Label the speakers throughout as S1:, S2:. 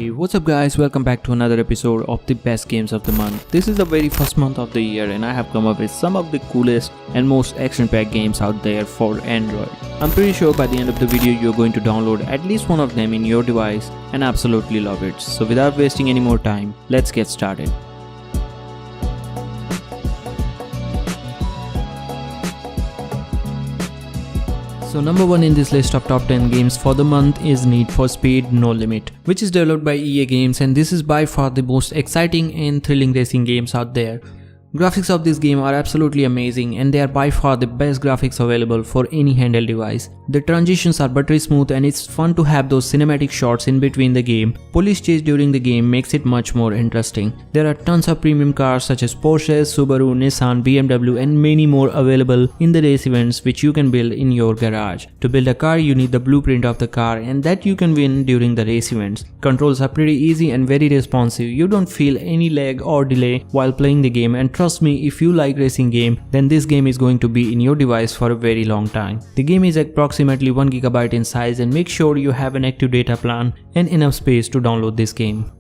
S1: What's up guys, welcome back to another episode of the best games of the month. This is the very first month of the year and I have come up with some of the coolest and most action-packed games out there for Android. I'm pretty sure by the end of the video you're going to download at least one of them in your device and absolutely love it. So without wasting any more time, let's get started. So number 1 in this list of top 10 games for the month is Need for Speed No Limit, which is developed by EA Games, and this is by far the most exciting and thrilling racing games out there. Graphics of this game are absolutely amazing and they are by far the best graphics available for any handheld device. The transitions are buttery smooth and it's fun to have those cinematic shots in between the game. Police chase during the game makes it much more interesting. There are tons of premium cars such as Porsche, Subaru, Nissan, BMW and many more available in the race events which you can build in your garage. To build a car you need the blueprint of the car and that you can win during the race events. Controls are pretty easy and very responsive. You don't feel any lag or delay while playing the game, and trust me, if you like racing game, then this game is going to be in your device for a very long time. The game is approximately 1 GB in size and make sure you have an active data plan and enough space to download this game.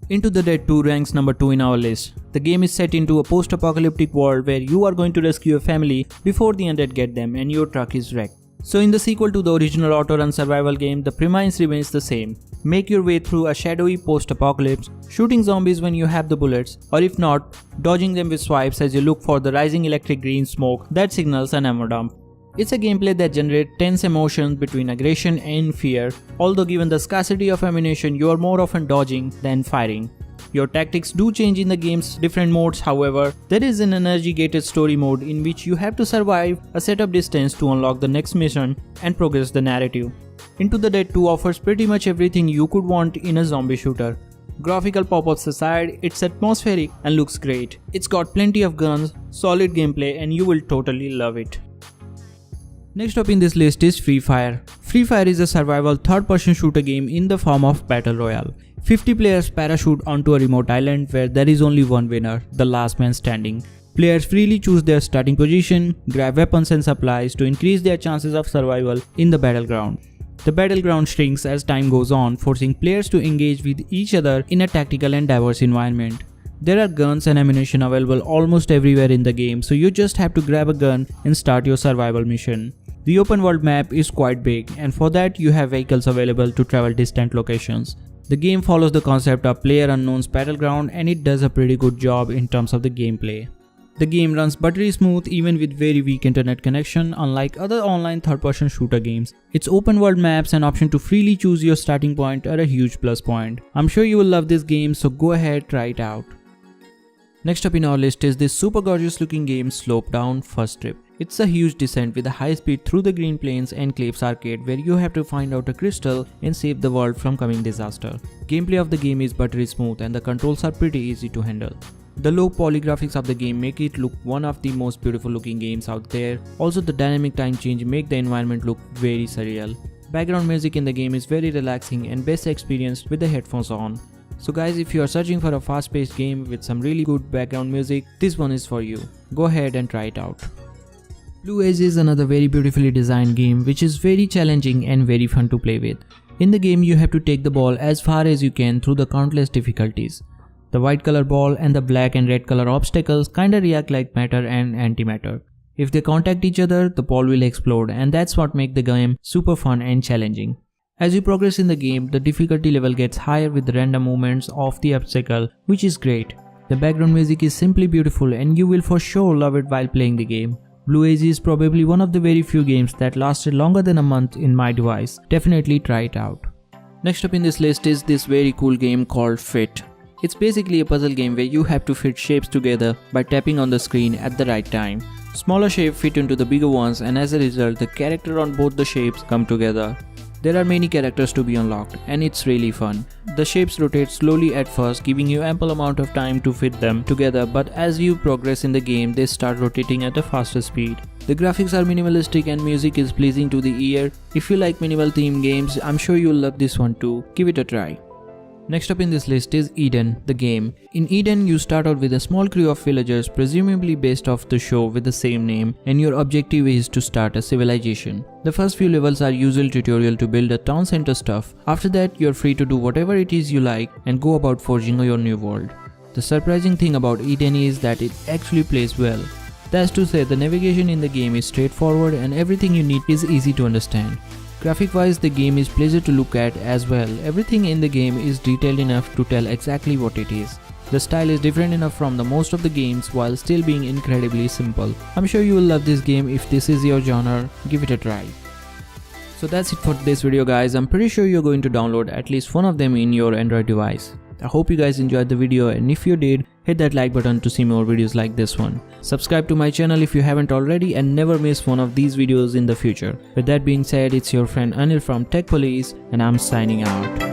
S1: Into the Dead 2 ranks number 2 in our list. The game is set into a post-apocalyptic world where you are going to rescue a family before the undead get them and your truck is wrecked. So in the sequel to the original auto-run survival game, the premise remains the same. Make your way through a shadowy post-apocalypse, shooting zombies when you have the bullets, or if not, dodging them with swipes as you look for the rising electric green smoke that signals an ammo dump. It's a gameplay that generates tense emotions between aggression and fear, although given the scarcity of ammunition you are more often dodging than firing. Your tactics do change in the game's different modes, however, there is an energy-gated story mode in which you have to survive a set of distance to unlock the next mission and progress the narrative. Into the Dead 2 offers pretty much everything you could want in a zombie shooter. Graphical pop-ups aside, it's atmospheric and looks great. It's got plenty of guns, solid gameplay and you will totally love it. Next up in this list is Free Fire. Free Fire is a survival third-person shooter game in the form of Battle Royale. 50 players parachute onto a remote island where there is only one winner, the last man standing. Players freely choose their starting position, grab weapons and supplies to increase their chances of survival in the battleground. The battleground shrinks as time goes on, forcing players to engage with each other in a tactical and diverse environment. There are guns and ammunition available almost everywhere in the game, so you just have to grab a gun and start your survival mission. The open world map is quite big, and for that you have vehicles available to travel distant locations. The game follows the concept of PlayerUnknown's Battleground and it does a pretty good job in terms of the gameplay. The game runs buttery smooth even with very weak internet connection, unlike other online third-person shooter games. Its open world maps and option to freely choose your starting point are a huge plus point. I'm sure you will love this game, so go ahead, try it out. Next up in our list is this super gorgeous looking game Slope Down First Trip. It's a huge descent with a high speed through the green plains and Cliffs Arcade where you have to find out a crystal and save the world from coming disaster. Gameplay of the game is buttery smooth and the controls are pretty easy to handle. The low poly graphics of the game make it look one of the most beautiful looking games out there. Also the dynamic time change make the environment look very surreal. Background music in the game is very relaxing and best experienced with the headphones on. So guys, if you are searching for a fast-paced game with some really good background music, this one is for you. Go ahead and try it out. Louise is another very beautifully designed game which is very challenging and very fun to play with. In the game you have to take the ball as far as you can through the countless difficulties. The white color ball and the black and red color obstacles kinda react like matter and antimatter. If they contact each other, the ball will explode, and that's what makes the game super fun and challenging. As you progress in the game, the difficulty level gets higher with the random movements of the obstacle, which is great. The background music is simply beautiful and you will for sure love it while playing the game. Louise is probably one of the very few games that lasted longer than a month in my device. Definitely try it out. Next up in this list is this very cool game called Fit. It's basically a puzzle game where you have to fit shapes together by tapping on the screen at the right time. Smaller shapes fit into the bigger ones and as a result the character on both the shapes come together. There are many characters to be unlocked and it's really fun. The shapes rotate slowly at first, giving you ample amount of time to fit them together, but as you progress in the game they start rotating at a faster speed. The graphics are minimalistic and music is pleasing to the ear. If you like minimal theme games, I'm sure you'll love this one too. Give it a try. Next up in this list is Eden, the game. In Eden, you start out with a small crew of villagers, presumably based off the show with the same name, and your objective is to start a civilization. The first few levels are usual tutorial to build a town center stuff. After that, you're free to do whatever it is you like and go about forging your new world. The surprising thing about Eden is that it actually plays well. That's to say, the navigation in the game is straightforward and everything you need is easy to understand. Graphic wise, the game is pleasant to look at as well. Everything in the game is detailed enough to tell exactly what it is. The style is different enough from the most of the games while still being incredibly simple. I'm sure you will love this game. If this is your genre, give it a try. So that's it for today's video guys. I'm pretty sure you're going to download at least one of them in your Android device. I hope you guys enjoyed the video, and if you did, hit that like button to see more videos like this one. Subscribe to my channel if you haven't already and never miss one of these videos in the future. With that being said, it's your friend Anil from Tech Police and I'm signing out.